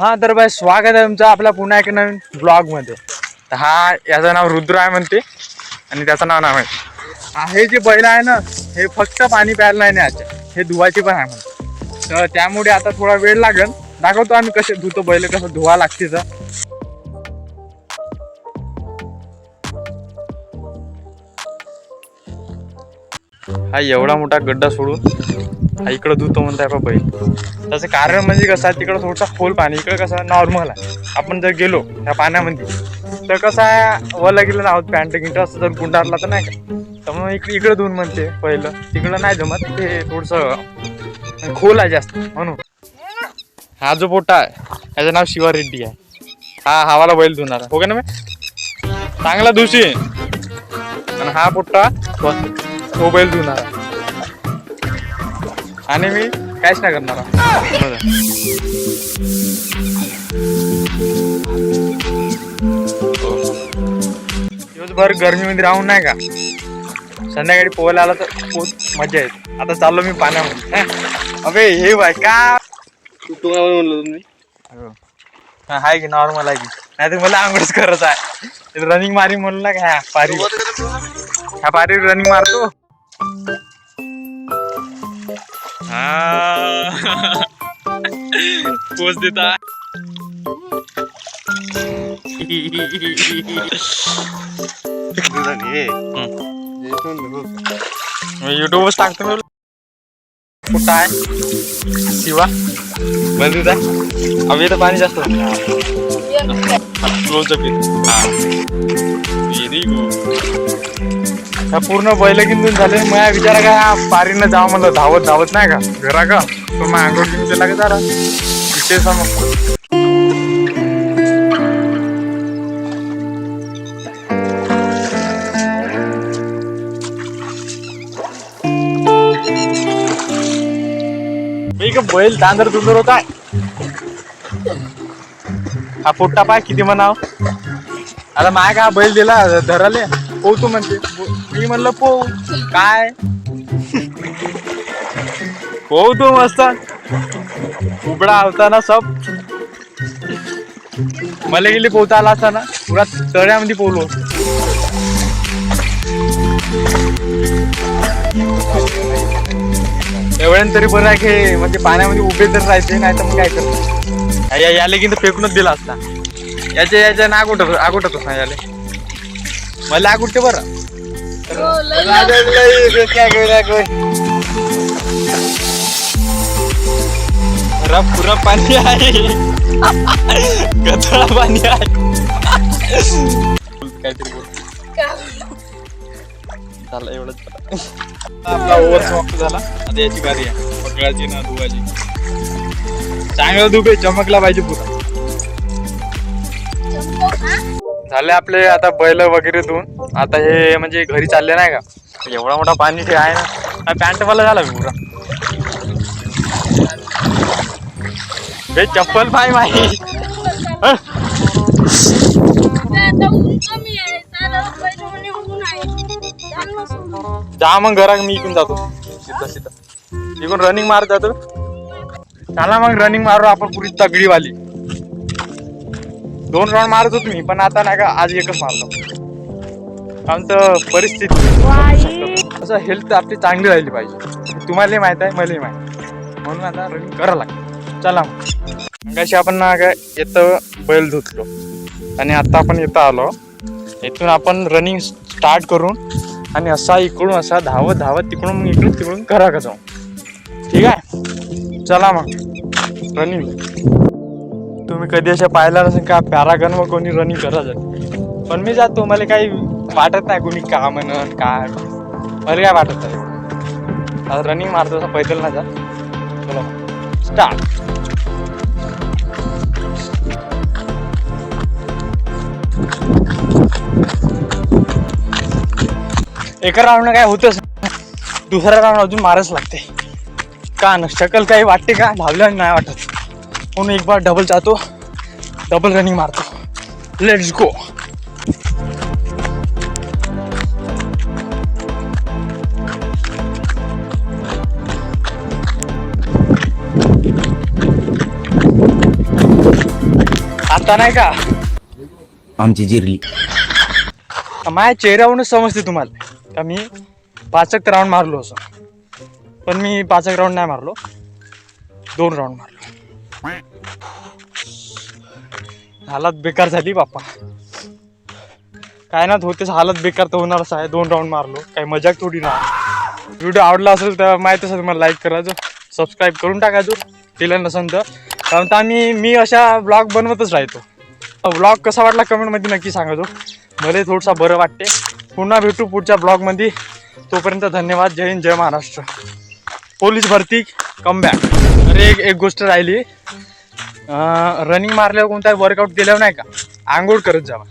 हा तर बाय स्वागत आहे तुमचं आपल्या पुन्हा एक नवीन ब्लॉगमध्ये. तर हा याचं नाव रुद्र आहे म्हणते आणि त्याचं नाव आहे. हे जे बैल आहे ना हे फक्त पाणी प्यायला नाही न्यायचे, हे धुवायचे पण आहे म्हणते. तर त्यामुळे आता थोडा वेळ लागेल. दाखवतो आम्ही कसे धुतो बैल, कसं धुवा लागते. हा एवढा मोठा गड्डा सोडून हा इकडं धुतो म्हणताय बा बैल. त्याचं कारण म्हणजे कसं आहे, तिकडं थोडसा खोल पाणी, इकडं कसं नॉर्मल आहे. आपण जर गेलो त्या पाण्यामध्ये तर कसं आहे वला गेलं ना आहोत, पॅन्ट गिंट असं जर गुंडारला तर नाही का, त्यामुळे इकडं धुवून म्हणते पहिलं. तिकडं नाही जमत, ते थोडंसं खोल आहे जास्त म्हणून. हा जो पोटा आहे याचं नाव शिवा रेड्डी आहे. हा हवाला बैल धुणार हो का ना, मी चांगला धुशी. आणि हा पोट्टा तो बैल धुणार आणि मी काहीच नाही करणार. दिवसभर गर्मीमध्ये राहून नाही का, संध्याकाळी पोहायला आला तर खूप मजा येते. आता चाललो मी पाण्यामध्ये. अबे हे बाय का म्हणलं तुम्ही, हाय की नॉर्मल आहे की नाही तर मला आंघोळच करत आहे. रनिंग मारी म्हणून ना ह्या पारी, ह्या पारी रनिंग मारतो. पोच देता युट्यूबच टाकतो मी. कुठं आहे शिवा बंद अभि तर पाणी जास्त ह्या पूर्ण बैल गिंदून झाले. माझ्या विचारा का ह्या पारीनं जावं म्हणलं धावत धावत नाही का घरा का, तो मग आंघोळ घेऊन लागे जरा इथे समज. मी का बैल तांदर तुंदर होता. हा पोट्टा पाय किती म्हणाव. आता माय का बैल दिला धराले पोहतो म्हणते. मी म्हणलं पोह काय पोहतो मस्त. उबडा होता ना सब, मला गेली पोहता आला असता ना पुरा तळ्यामध्ये पोहलो. एवढ्यान तरी बरं आहे की म्हणजे पाण्यामध्ये उभे तर राहायचे, नाही तर मग काय करतो याले की फेकूनच दिला असता. याच्या ना आगोटतच नाही याले, मला आगुटते बरं. पुरा पाणी आहे, गथळा पाणी आहे. काहीतरी बोल झालं एवढंच. आपला ओव्हर समाप्त झाला. आता याची गाडी आहे पकडायची ना धुवायची. चांगला धुबे चमकला पाहिजे पुरा. झाले आपले आता बैल वगैरे धुवून. आता हे म्हणजे घरी चालले नाही का, एवढा मोठा पाणी ते आहे ना, पॅन्ट वाला झाला पुरा. बे चप्पल पाय माही जा मग घरा, मी इकडून जातो सीधा इकडून रनिंग मारत जातो. चला मग रनिंग मारू आपण पुरी तगडीवाली. 2 राऊंड मारत होतो मी, पण आता नाही का आज एकच मारतो. आमचं परिस्थिती असं हेल्थ आपली चांगली राहिली पाहिजे. तुम्हालाही माहित आहे मलाही माहित, म्हणून आता रनिंग करावं लागतं. चला मग कशी आपण ना काय येतं बैल धुतलो आणि आता आपण येतं आलो. इथून आपण रनिंग स्टार्ट करून आणि असा इकडून असा धावत धावत तिकडून मग इकडून तिकडून करा का जाऊ. ठीक आहे चला मग रनिंग. तुम्ही कधी अशा पाहिला नसेल का पॅरागन व कोणी रनिंग करत, पण मी जातो. मला काही वाटत नाही कोणी का म्हणून काय, मला काय वाटत नाही. आता रनिंग मारतो असं पैदल ना जा. चला स्टार्ट. एका राऊंड काय होतच, दुसरा राऊंड अजून मारच लागते का न. शकल काही वाटते का धावल्याने नाही वाटत, म्हणून एक बार डबल जातो, डबल रनिंग मारतो. Let's go. आता नाही का आमची जिरली. माझ्या चेहऱ्यावरूनच समजते तुम्हाला का मी 5 राऊंड मारलो असं. पण मी 5 राऊंड नाही मारलो, 2 राऊंड मारलो. हालत बेकार झाली बाप्पा. काय ना होतेच, हालत बेकार तर होणारच आहे. 2 राऊंड मारलो, काही मजाक थोडी ना. व्हिडिओ आवडला असेल तर माहीत असेल मला लाईक करायचं, सबस्क्राईब करून टाकायचं केलं नसेल तर. कारण तर मी अशा ब्लॉग बनवतच राहतो. ब्लॉग कसा वाटला कमेंटमध्ये नक्की सांगायचो. मला थोडंसं बरं वाटते. पुन्हा भेटू पुढच्या ब्लॉगमध्ये. तोपर्यंत धन्यवाद. जय हिंद, जय महाराष्ट्र. पोलीस भरती कमबॅक. अरे एक गोष्ट राहिली, रनिंग मारल्यावर कोणता वर्कआउट केल्यावर नाही का आंघोळ करत जावा.